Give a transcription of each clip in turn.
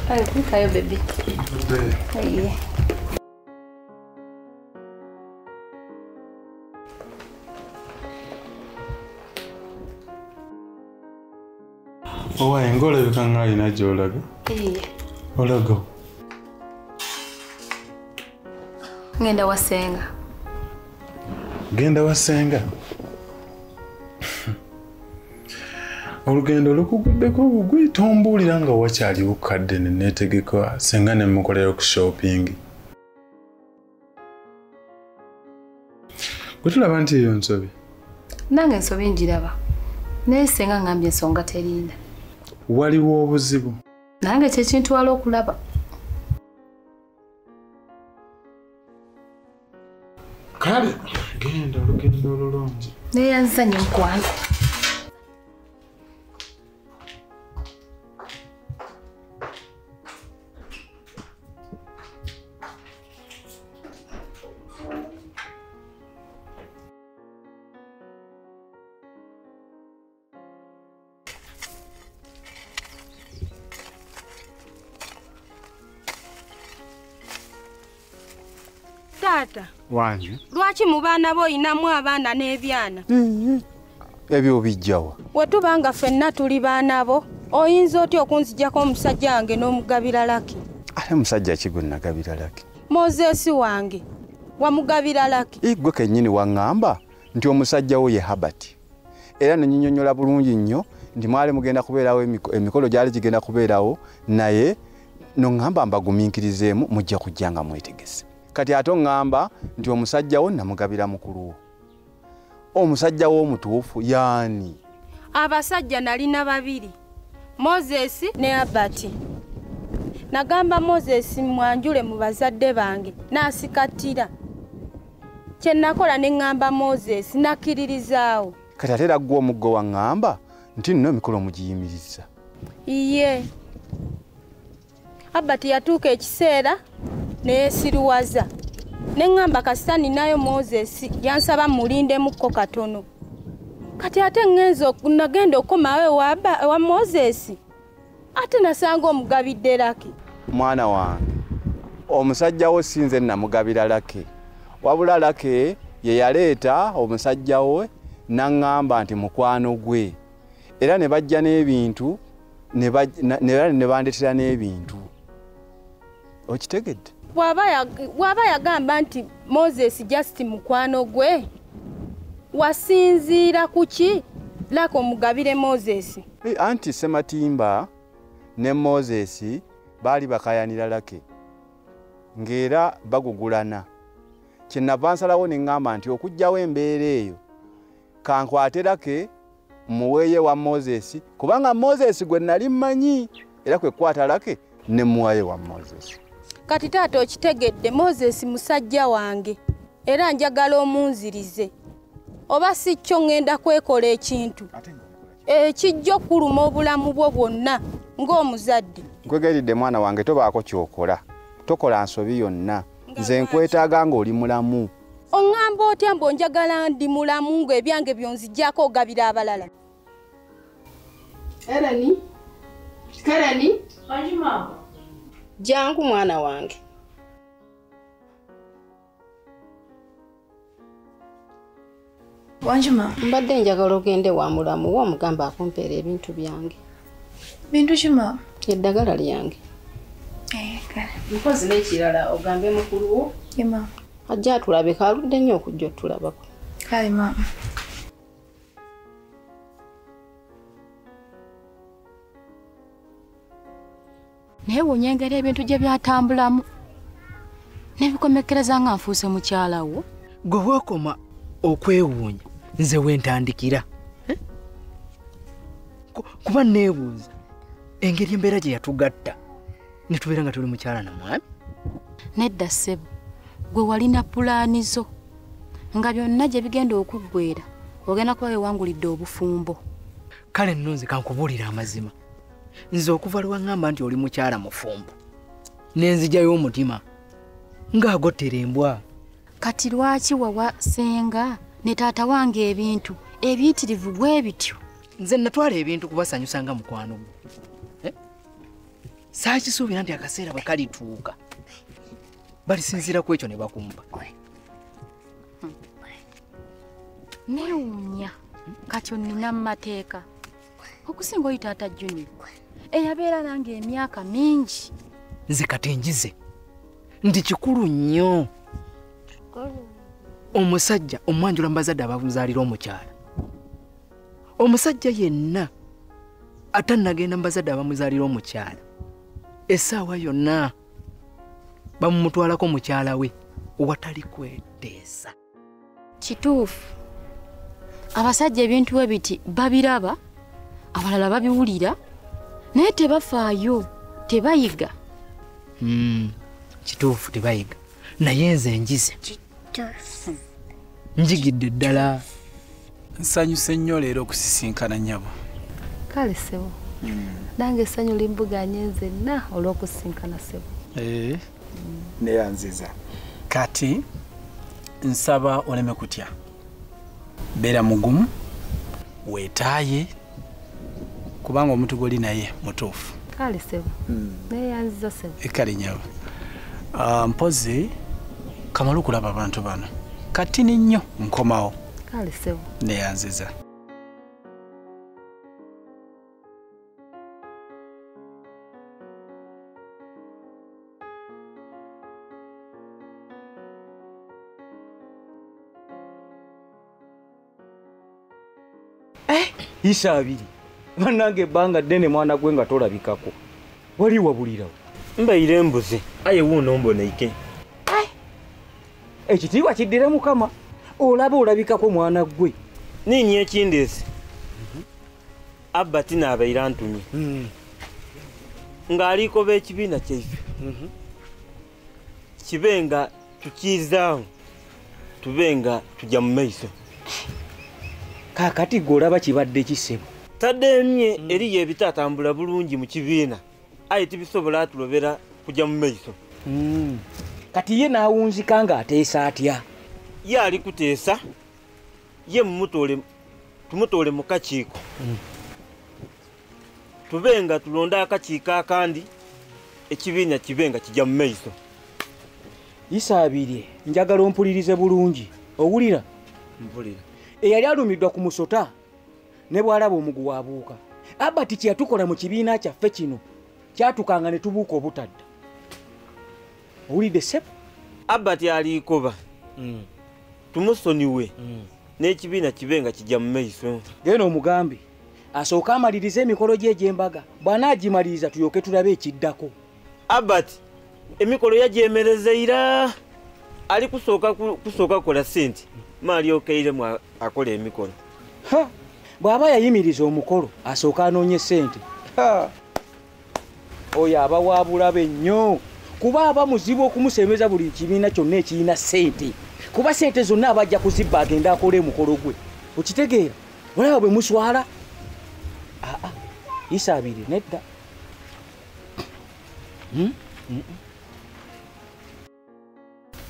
Ayo, kukayo baby. Aye. Owa engole bikanga ina jolaga. Olago. Ngenda wasenga. Genda wasenga. Olugendo lukuguddeko gwitombuulira nga wakyali ukadde neneetegeka senga ne mukolera ku shopping. Gwe tulaba nti eyo nsobi? Nange ensobi njiraba. Naye senga ngambye ensonga terinda. Waliwo obuzibu? Nange kyekintu wala okulaba. Kale, genda olugendo olulungi. Neyanzanye mukwano. Tata. Wanyu. Lwaki mu baana bo inamu abaana n'ebyana? Ebyo bijjawa. Wetubanga ffenna tuli baana bo, oyinza otya okunzijjako omusajja wange n'omugabira laki? Ate musajja ki gwe nagabira laki? Moses wange, wamugabira laki? Gwe kennyini waŋŋamba nti omusajja wo ye Habati. Era nenyinyonyola bulungi nnyo nti mwali mugenda kubeerawo emikolo gyali gigenda kubeerawo naye noŋŋamba mbagumiikirizeemu mujja kujja nga mwetegese. Kati ate oŋŋamba nti omusajja wo namugabira mukulu wo. Omusajja wo omutuufu yaani? Abasajja nalina babiri, Moses ne Habati. Nagamba Moses mwanjule mu bazadde bange n'asikatira. Kye nakola ne ŋŋamba Moses nakkiririzaawo. Kati ate era ggwe omuggo waŋŋamba nti nno emikolo mugiyimiriza. Iye. Habati yatuuka ekiseera neesiruwaza. Ne ŋŋamba kasita ninayo Moses yansaba mulindemukko katono. Kati ate nagenda okomawo ewa Moses. Ate nasanga omugabidde laki. Mwana wange, omusajja wo sinze namugabira lake. Wabula lake ye yaleeta omusajja we naŋŋamba nti mukwano gwe. Era ne bajja n'ebintu ne bandetera n'ebintu. Okitegedde? Bw'aba yagamba nti Moses just mukwano gwe, wasinziira ku ki lako omugabire Moses? Anti Sematimba ne Moses baali bakayanira lake ng'era bagugulana. Kyenava nsalawo ne ŋŋamba nti okugjawo embeera eyo kankwate lake muweeye wa Moses kubanga Moses gwe nali mmanyi era kwe kwata lake ne muwaye wa Moses. Kati taata okitegedde Moses musajja wange era njagala omunzirize. Oba si kyo ŋŋenda kwekola ekintu ekijja okuluma obulamu bwo bwonna ng'omuzadde. Nkwegayiridde mwana wange tobaako kyokola. Tokola nsobi yonna. Nze nkwetaaga ng'oli mulamu. Oŋŋamba otya mbu njagala ndi mulamu ng'ebyange byonzijjako ogabira abalala? Eleni? Wanjuma. Jangu mwana wange. Wanjuma. Mbadde njagala ogende wa mulamu wo omugamba akumpeera ebintu byange. Bintu ki ma? Eddagala lyange. Kale. Mpozi n'ekirala ogambe mukulu wo? Ye ma. Ajja atulabeka aludde nnyo okujja otulabako. Kale ma. Naye wonyengera ebintu gye byatambulamu n'ebikomekereza nga nfuuse mukyala wo. Gwe wakoma okwewuunya nze wentandikira kuba neebuuza engeri embeera gye yatugatta ne tubeera nga tuli mukyala na mwami. Nedda ssebo, gwe walina pulaani zo nga byonna gye bigenda okuggwera ogenda kuba wewangulidde obufumbo. Kale nno nze kankubuulira amazima. Nze okuva lwaŋŋamba nti oli mukyala mufumbo n'enzijjayo omutima ng'agottera embwa. Kati lwaki wawa senga ne taata wange ebintu ebiyitirivu bwe bityo? Nze natwala ebintu kubasanyusa nga mukwano gwe. saakisuubira nti akaseera bwe kalituuka balisinziira ku ekyo ne bakumba. Neewuunya kati onnina mu mateeka okusinga oyi taata Junior eyabeera nange emyaka mingi. Nze kati njize nti kikulu nnyo omusajja omwanjula mu bazadde abamuzaalira omukyala. Omusajja yenna atannagenda mu bazadde abamuzaalira omukyala essaawa yonna bamumutwalako mukyala we owatali kweteesa. Kituufu abasajja ebintu bwe biti babiraba abalala babiwulira naye tebafaayo, tebayiga. Kituufu tebayiga naye nze njize njigidde ddala. Nsanyuse nnyo leero okusisinkana nnyabo. Kale sebo nange essanyu limbuganye nzenna olw'okusisinkana sebo. Neyanziza kati nsaba oleme kutya, beera mugumu weetaaye kubanga omuntu goli naye mutuufu. Kale sebo neyanziza sebo. Ekale nyabo mpozi kamala okulaba abantu bano kati ni nnyo nkomawo. Kale sebo neyanziza. Isa abiri bannange ebbanga ddene mwana gwe nga tolabikako wali wabulirawo mbaire embuzi aye wuuno mboneike ekitiibwa kiddire mukama olaba olabikako mwana gwe nini ekindeese Abati n'abaire antumye ng'aliko b'ekibiina kyaife kibe nga tukizaawo tube nga tujja mu maiso. Kaakati gw'olaba kibadde kisebo taddemye eriyo ebitatambula bulungi mu kibiina aye tibisobola atulobera kujja mu maiso. Kati ye n'awunzika ng'ateesa atya? Ye ali kuteesa ye tumutoole mu kakiiko tube nga tulonda akakiiko akandi ekibiina kibe nga kijja mu maiso. Isaabirye njagala ompulirize bulungi owulira? Mpulira. Eyali alumiddwa ku musota ne bw'alaba omugu waabuuka. Abati kye yatukola mu kibiina kyaffe kino kyatukanga ne tubuuka obutadda. Owulidde sebo? Abati alikoba tumusoniwe n'ekibiina kibe nga kijja mu maiso. Genda omugambe asooka amalirize emikolo gye egy'embaga bw'anaagimaliriza tulyoke tulabe ekiddako. Abati emikolo yagyemerezeira ali kusooka kola sente maali okeiremu akola emikolo. Bw'aba yayimiriza omukolo asooka anoonye sente. Oyo aba waabulabe nnyo kuba aba muzibu okumusemeza buli kibiina kyonna ekirina sente kuba sente zonna abajja kuzibba agenda akola emukolo gwe. Okitegeera? Olaba bwe muswala? Isaabire nedda.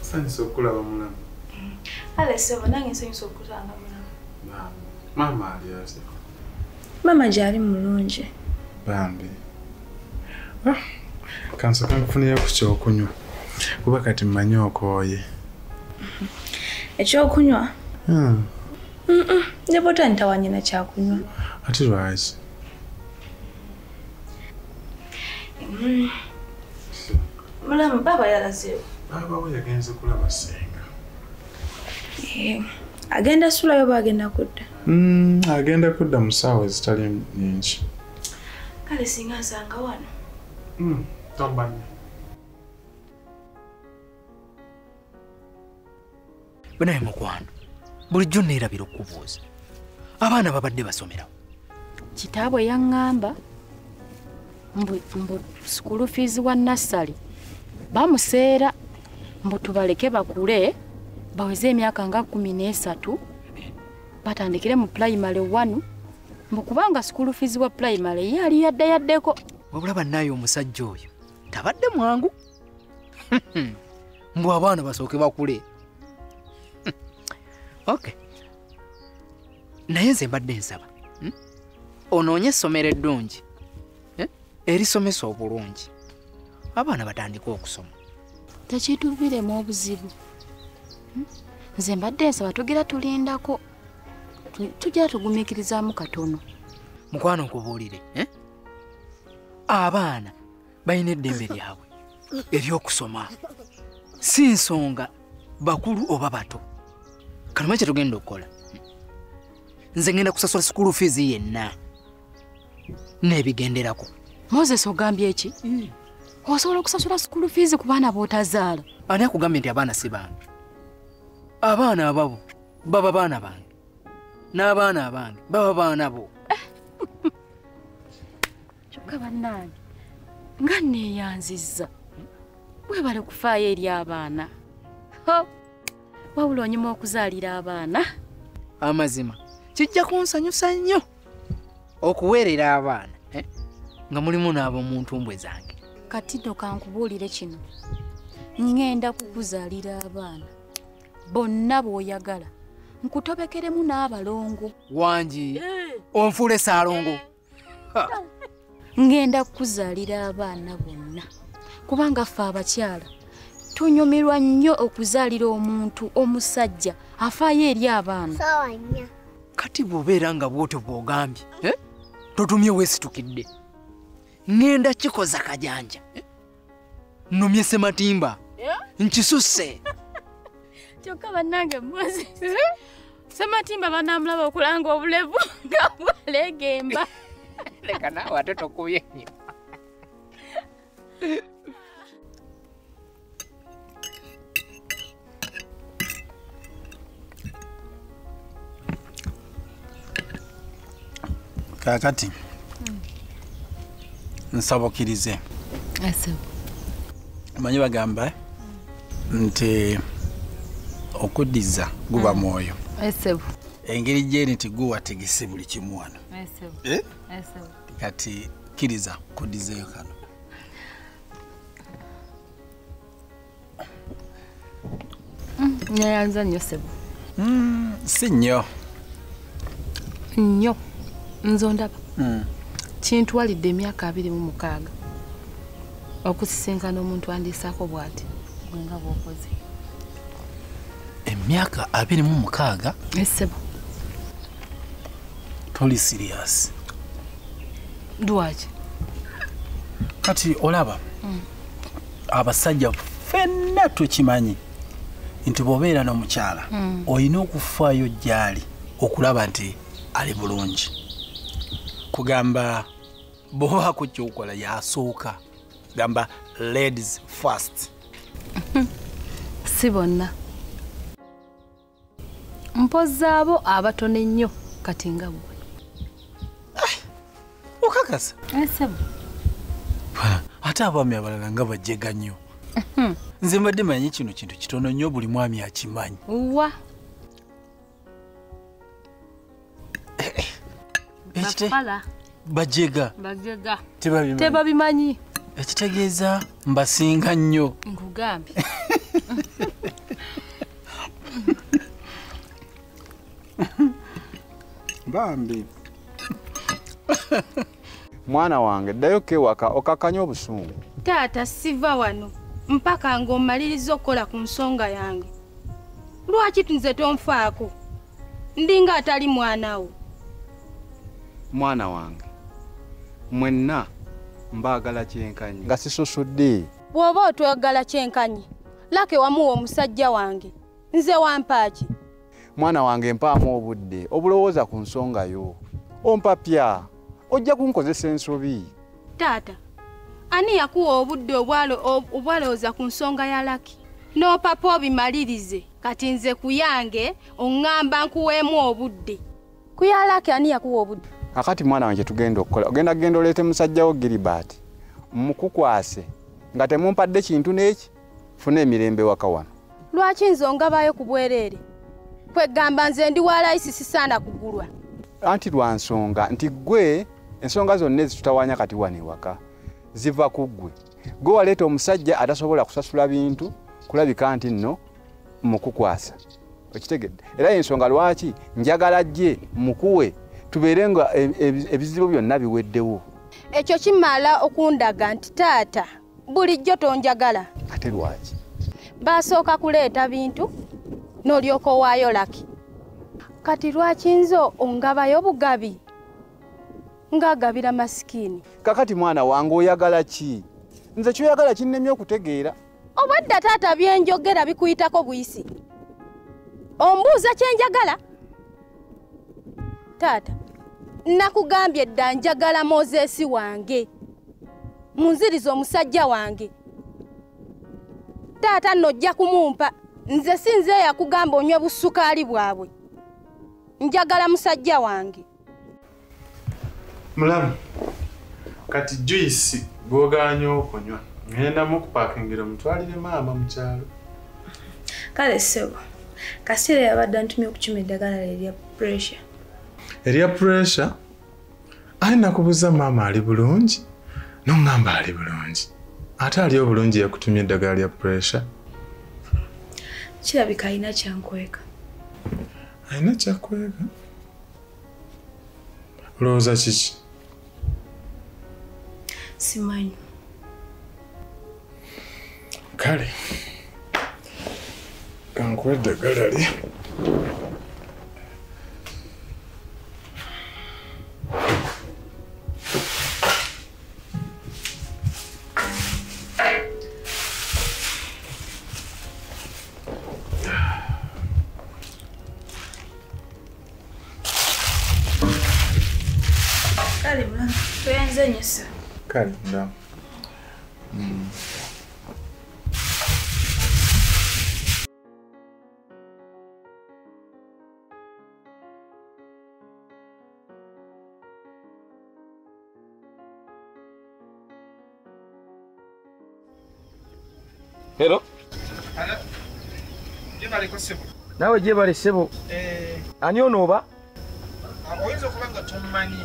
Nsanyusa okulaba mulamu. Ale sebo nange nsanyusa okutanga mulamu. Mama ali ate? Mama gyali mulungi. Bambi. Kansoka nkufunira ku kyokunywa kuba kati mmanyi okooye. Ekyokunywa? Ne bota ntawanye na kyakunywa. Ati lwaki? Mulamu baba yalazeewo. Baba we yagenze kulaba senga. Agenda sulayo bagenda kudda. Agenda kudda mu ssaawa ezitali nnyingi. Kale singa nsanga wano. Tombanye. Banaye mukwano bulijjo neerabira okubuuza abaana babadde basomerawo. Kitaabwe yaŋŋamba mbu school fees wa nursery bamuseera mbu tubaleke bakule baweze emyaka nga 13 batandikire mu primary 1 mbu kubanga school fees wa primary yali yaddeko. Wabula bannaye omusajja oyo tabadde mwangu mbu abaana basooke bakule. Okay. Naye nze mbadde nsaba onoonye essomero eddungi erisomesa obulungi abaana batandika okusoma. Tekituviiremu obuzibu. Nze mbadde nsaba tugira tulindako tujja tugumiikirizaamu katono. Mukwano nkubuulire, abaana balina eddembe lyabwe ery'okusoma, si nsonga bakulu oba bato. Kano kye tugenda okukola, nze ngenda kusasula school fees yenna n'ebigenderako. Moses ogambye eki? Osobola okusasula school fees ku baana b'otazaala? Ani akugambye nti abaana si bange? Abaana ababo baba baana bange, n'abaana abange baba baana bo. Kyokka bannange nga neeyanzizza, webale kufaayo eri abaana. Wabula onyuma okuzaalira abaana. Amazima kijja kunsanyusa nnyo okuweerera abaana nga mulimu n'ab'omuntu mbwe zange. Kati nno kankubuulire kino, ngenda kukuzaalira abaana bonna b'oyagala, nkutobekeremu n'abalongo. Wangi onfuule Saalongo. Ngenda kukuzaalira abaana bonna kubanga ffe abakyala tunyumirwa nnyo okuzaalira omuntu omusajja afaayo eri abaana. Kati bw'obeera nga bw'otyo bw'ogambye totumye weesitukidde, ngenda kikoza kajanja, nnomye Ssematimba nkisusse. Kyokka bannange Moses, Ssematimba banamulaba okulanga obulevu nga bwalegemba. Leka naawe ate tokubye nnyo. Kakati nsabokirize. Manyi bagamba nti okuddiza guba mwoyo. Engeri gyeni nti gwe wategese buli kimu wano. Kati kkiriza kuddizeeyo kano. Nneeyanza nnyo ssebo. Si nnyo. Nnyo. Nze ondaba. Kintwalidde emyaka 26 okusisinkana omuntu andiisaako bw'ati gwe nga bw'okoze. Emyaka 26? Ssebo. Toli serious. Lwaki? Kati olaba abasajja ffenna tukimanyi nti bw'obeera n'omukyala olina okufaayo gy'ali okulaba nti ali bulungi. Kugamba bw'obaako ky'okola yasooka. Gamba ladies first. Si bonna. Mpozza abo abatono ennyo kati nga ggwe. Okakasa? Ssebo. Ate abaami abalala nga bajjega nnyo. Nze mbadde manyi kino kintu kitono nnyo buli mwami akimanyi. Wa? Bafala. Bajjega. Bajjega. Tebabimanyi. Tebabimanyi. Ekitegeeza mbasinga nnyo. Nkugambye. Bambi. Mwana wange ddayo kewaka okakanya obusungu. Taata siva wano mpaka ng'omaliriza okukola ku nsonga yange. Lwaki nze tonfaako? Ndinga atali mwanawo. Mwana wange mwenna mbaagala kyenkanyi nga sisusudde. Bw'oba otwagala kyenkanyi lake wamuwa omusajja wange nze wampaaki. Mwana wange mpaamu obudde obulowooza ku nsonga yo. Ompapya ojja kunkozesa ensobi. Taata ani yakuwa obudde obwalowooza ku nsonga ya laki? N'opapa obimalirize kati nze kuyange oŋŋamba nkuweemu obudde. Kuya laki ani yakuwa obudde? Akati mwana wange tugenda okukola ogenda oleete musajjawo Gilbert mukukwase nga temumpadde kintu n'eki funa emirembe waka wano. Lwaki nze ongabayo ku bwereere? Kwegamba nze ndi wa layisi sisaana kugulwa. Anti lwa nsonga nti gwe ensonga zonna ezitutawanya kati wano ewaka ziva ku ggwe. Gwe waleeta omusajja atasobola kusasula bintu kulabika nti nno mukukwasa. Okitegedde? Era ensonga lwaki njagala gye mukuwe tubeere nga ebizibu byonna biweddewo. ekyo kimala okundaga nti taata bulijjo tonjagala. Ate lwaki? Basooka kuleeta bintu n'olyoka owaayo laki. Kati lwaki nze ongabayo bugabi ng'agabira masikini? Kakati mwana wange oyagala ki? Nze kyoyagala kinnemye okutegeera. Obwedda taata byenjogera bikuyitako buyisi. Ombuuza kyenjagala? Taata, nakugambye dda njagala Moses wange. Munziriza omusajja wange. Taata nojja kumumpa. Nze sinze yakugamba onywe busukaali bwabwe. Njagala musajja wange. Mulamu, kati juice gwoganye okunywa. Ngenda mu kupakingira mutwalire maama mu kyalo. Kale ssebo, Kasira yabadde antumye okukima eddagala erya pressure. Erya pressure? Ayi nakubuuza maama ali bulungi? N'ongamba ali bulungi. Ate ali obulungi yakutumye eddagala lya pressure? Kirabika alina kyankweka. Alina kyakweka? Olowooza kiki? Simanyi. Kale, kankuwa eddagala lye. Kale mwana, toyanze nnyesa. Kale, ndamu. Hello? Nawe gyebale ssebo. Ani onooba? Oyinza okuba nga tomumanyi.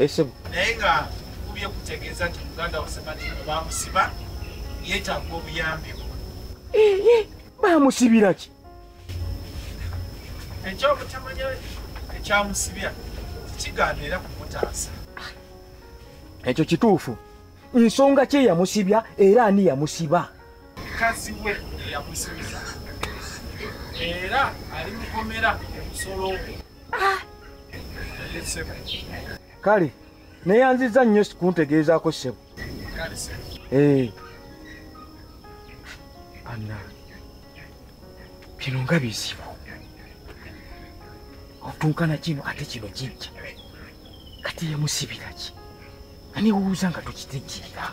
Ssebo. Naye nga kubye kutegeeza nti muganda wasebati bamusiba yeetaaga obuyambi bwo. Bamusibira ki? Ekyobutamanya ekyamusibya kigaana era kumutaasa. Ekyo kituufu. Nsonga ki yamusibya era ani yamusiba? Mukazi we yamusibiza. Era ali mukomera emusolo. Kale, neyanziza nnyo kuntegeezaako ssebo. Kale ssebo. Anna, bino nga bizibu. Otunkana kino ate kino kingi. Kati yamusibira ki? Ani wuuza nga tukitegeera.